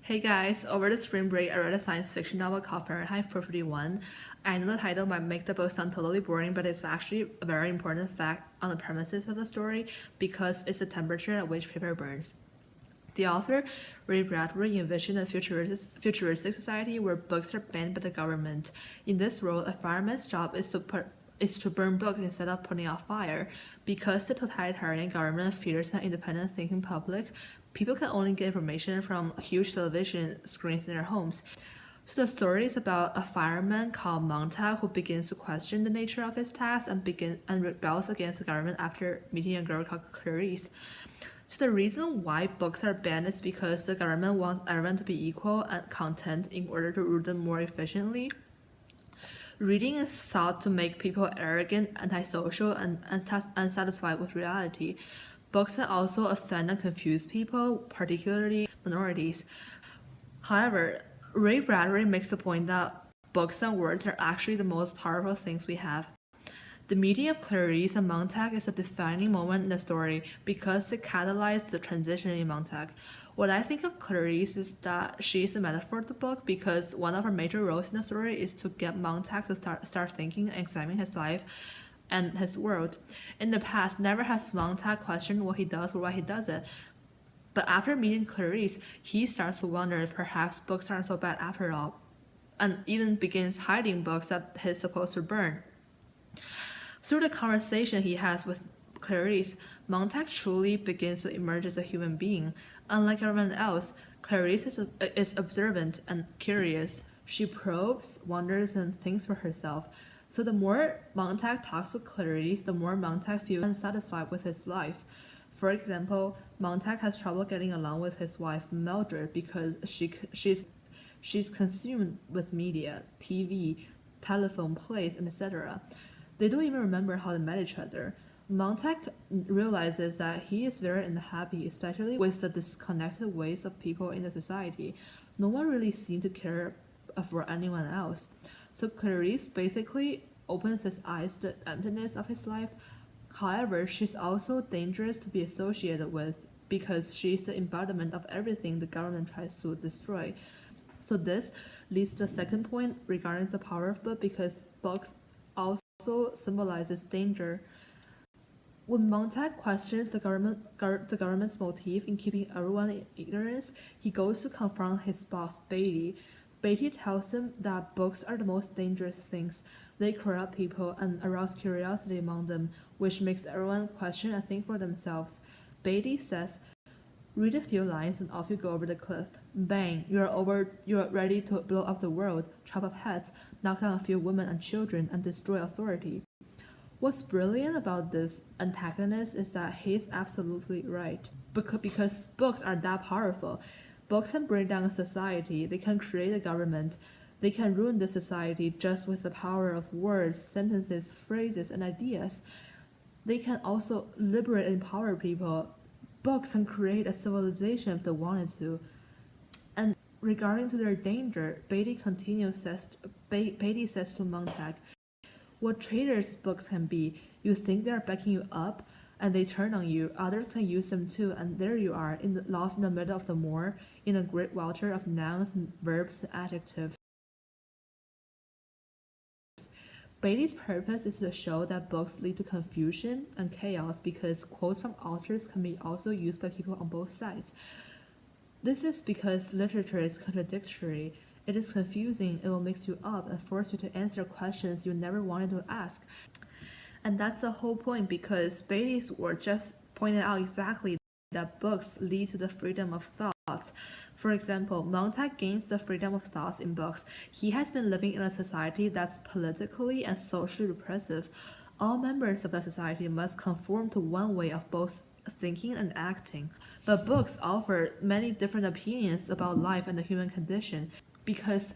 Hey guys, over the spring break, I read a science fiction novel called Fahrenheit 451. I know the title might make the book sound totally boring, but it's actually a very important fact on the premises of the story because it's the temperature at which paper burns. The author, Ray Bradbury, envisioned a futuristic society where books are banned by the government. In this world, a fireman's job is to burn books instead of putting out fire. Because the totalitarian government fears an independent thinking public, people can only get information from huge television screens in their homes. So the story is about a fireman called Montag who begins to question the nature of his task and rebels against the government after meeting a girl called Clarice. So the reason why books are banned is because the government wants everyone to be equal and content in order to rule them more efficiently. Reading is thought to make people arrogant, antisocial, and unsatisfied with reality. Books can also offend and confuse people, particularly minorities. However, Ray Bradbury makes the point that books and words are actually the most powerful things we have. The meeting of Clarice and Montag is a defining moment in the story because it catalyzed the transition in Montag. What I think of Clarice is that she is a metaphor of the book because one of her major roles in the story is to get Montag to start thinking and examining his life and his world. In the past, never has Montag questioned what he does or why he does it. But after meeting Clarice, he starts to wonder if perhaps books aren't so bad after all, and even begins hiding books that he's supposed to burn. Through the conversation he has with Clarice, Montag truly begins to emerge as a human being. Unlike everyone else, Clarice is observant and curious. She probes, wonders, and thinks for herself. So the more Montag talks to Clarice, the more Montag feels unsatisfied with his life. For example, Montag has trouble getting along with his wife Mildred because she's consumed with media, TV, telephone plays, and etc. They don't even remember how they met each other. Montag realizes that he is very unhappy, especially with the disconnected ways of people in the society. No one really seemed to care for anyone else. So Clarice basically opens his eyes to the emptiness of his life. However, she's also dangerous to be associated with because she's the embodiment of everything the government tries to destroy. So this leads to a second point regarding the power of book because books also symbolizes danger. When Montag questions the government's motive in keeping everyone in ignorance, he goes to confront his boss Beatty. Beatty tells him that books are the most dangerous things. They corrupt people and arouse curiosity among them, which makes everyone question and think for themselves. Beatty says, "Read a few lines and off you go over the cliff. Bang, you're ready to blow up the world, chop up heads, knock down a few women and children, and destroy authority." What's brilliant about this antagonist is that he's absolutely right. Because books are that powerful. Books can bring down a society, they can create a government, they can ruin the society just with the power of words, sentences, phrases, and ideas. They can also liberate and empower people. Books can create a civilization if they wanted to. And regarding to their danger, Beatty says to Montag, "What traitors books can be, you think they are backing you up, and they turn on you. Others can use them too, and there you are, lost in the middle of the moor, in a great welter of nouns, and verbs, and adjectives." Beatty's purpose is to show that books lead to confusion and chaos because quotes from authors can be also used by people on both sides. This is because literature is contradictory. It is confusing, it will mix you up and force you to answer questions you never wanted to ask. And that's the whole point because Beatty's work just pointed out exactly that books lead to the freedom of thoughts. For example, Montag gains the freedom of thoughts in books. He has been living in a society that's politically and socially repressive. All members of that society must conform to one way of both thinking and acting. But books offer many different opinions about life and the human condition because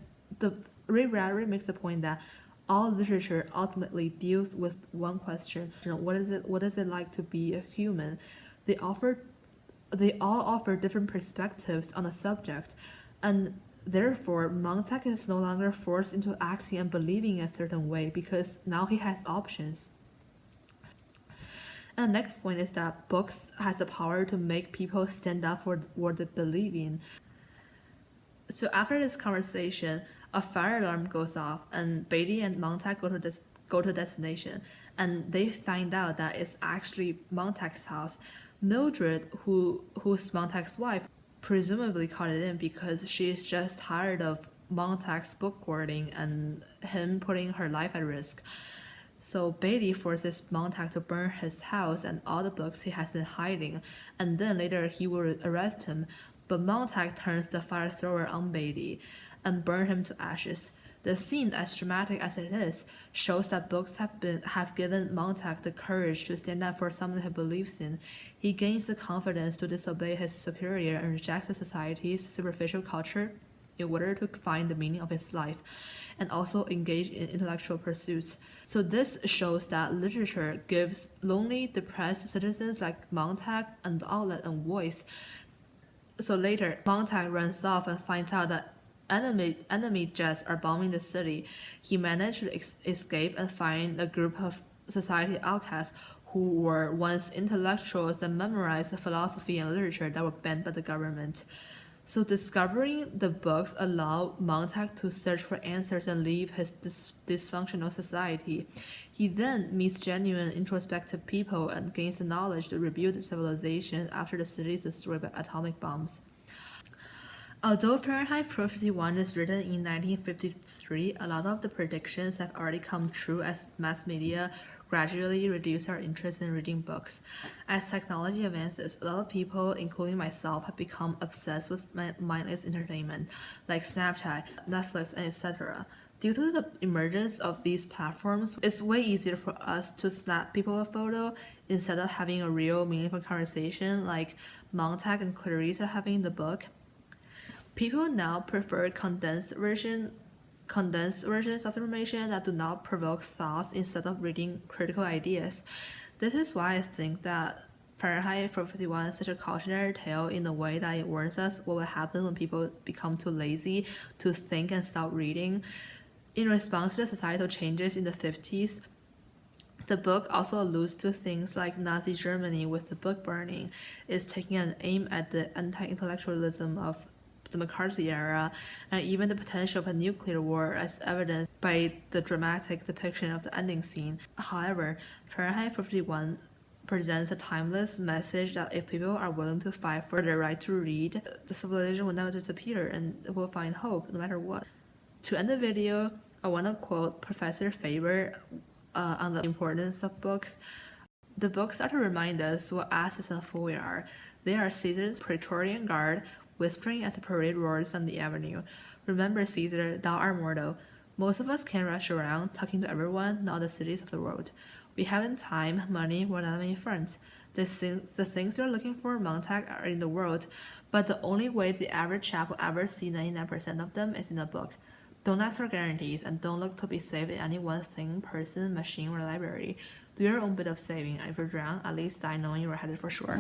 Ray Bradbury makes the point that all literature ultimately deals with one question: what is it like to be a human? They offer they all offer different perspectives on the subject, and therefore Montag is no longer forced into acting and believing a certain way because now he has options. And the next point is that books has the power to make people stand up for what they believe in. So after this conversation, a fire alarm goes off, and Beatty and Montag go to destination, and they find out that it's actually Montag's house. Mildred, who's Montag's wife, presumably called it in because she's just tired of Montag's book hoarding and him putting her life at risk. So Beatty forces Montag to burn his house and all the books he has been hiding, and then later he will arrest him. But Montag turns the fire thrower on Beatty and burn him to ashes. The scene, as dramatic as it is, shows that books have given Montag the courage to stand up for something he believes in. He gains the confidence to disobey his superior and rejects the society's superficial culture in order to find the meaning of his life, and also engage in intellectual pursuits. So this shows that literature gives lonely, depressed citizens like Montag an outlet and voice. So later, Montag runs off and finds out that enemy jets are bombing the city. He managed to escape and find a group of society outcasts who were once intellectuals and memorized philosophy and literature that were banned by the government. So discovering the books allowed Montag to search for answers and leave his dysfunctional society. He then meets genuine introspective people and gains the knowledge to rebuild civilization after the city is destroyed by atomic bombs. Although Fahrenheit 451 is written in 1953, a lot of the predictions have already come true as mass media gradually reduce our interest in reading books. As technology advances, a lot of people, including myself, have become obsessed with mindless entertainment, like Snapchat, Netflix, and etc. Due to the emergence of these platforms, it's way easier for us to snap people a photo instead of having a real, meaningful conversation like Montag and Clarice are having in the book. People now prefer condensed versions of information that do not provoke thoughts instead of reading critical ideas. This is why I think that Fahrenheit 451 is such a cautionary tale in the way that it warns us what will happen when people become too lazy to think and stop reading. In response to the societal changes in the 50s, the book also alludes to things like Nazi Germany with the book burning, is taking an aim at the anti-intellectualism of the McCarthy era, and even the potential of a nuclear war as evidenced by the dramatic depiction of the ending scene. However, Fahrenheit 451 presents a timeless message that if people are willing to fight for their right to read, the civilization will never disappear and will find hope no matter what. To end the video, I want to quote Professor Faber on the importance of books. The books are to remind us what asses and fool we are. They are Caesar's Praetorian Guard, whispering as the parade roars on the avenue. Remember, Caesar, thou art mortal. Most of us can rush around, talking to everyone, not the cities of the world. We haven't time, money, or not many friends. The things you're looking for, Montag, are in the world, but the only way the average chap will ever see 99% of them is in a book. Don't ask for guarantees, and don't look to be safe in any one thing, person, machine, or library. Do your own bit of saving, and if you drown, at least die knowing you were headed for shore.